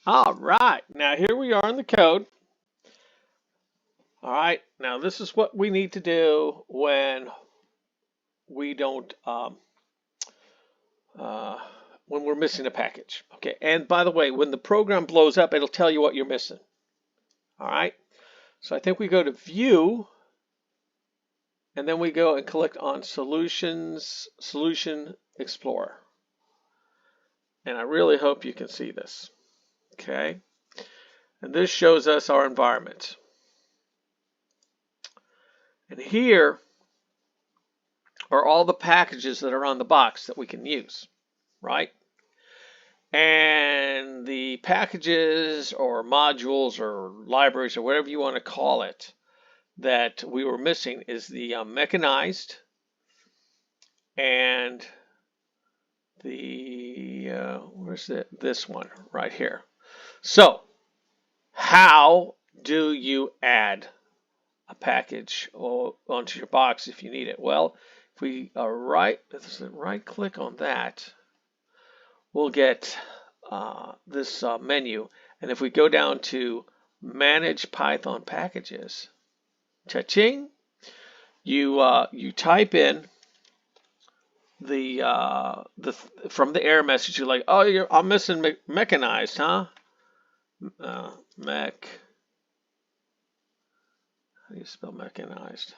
All right, now here we are in the code. All right, now this is what we need to do when we don't, uh, when we're missing a package. Okay, and by the way, when the program blows up, it'll tell you what you're missing. All right, so I think we go to View, and then we go and click on Solutions, Solution Explorer. And I really hope you can see this. Okay, and this shows us our environment. And here are all the packages that are on the box that we can use, right? And the packages or modules or libraries or whatever you want to call it that we were missing is the mechanized and the, where's it? This one right here. So how do you add a package onto your box if you need it? Well, if we right click on that, we'll get this menu. And if we go down to Manage Python Packages, cha-ching, you type in from the error message. You're like, oh, I'm missing mechanized, huh? Mech. How do you spell mechanized?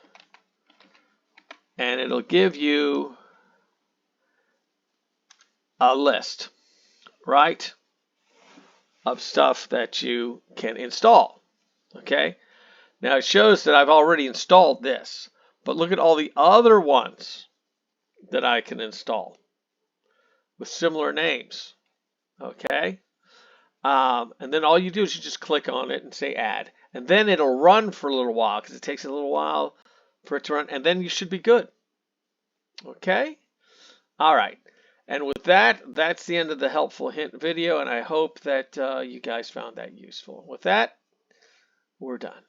And it'll give you a list, right, of stuff that you can install. Okay, now it shows that I've already installed this, but look at all the other ones that I can install with similar names. Okay, and then all you do is you just click on it and say add, and then it'll run for a little while because it takes a little while for it to run, and then you should be good. Okay, all right. And with that, that's the end of the helpful hint video, and I hope that you guys found that useful. With that, we're done.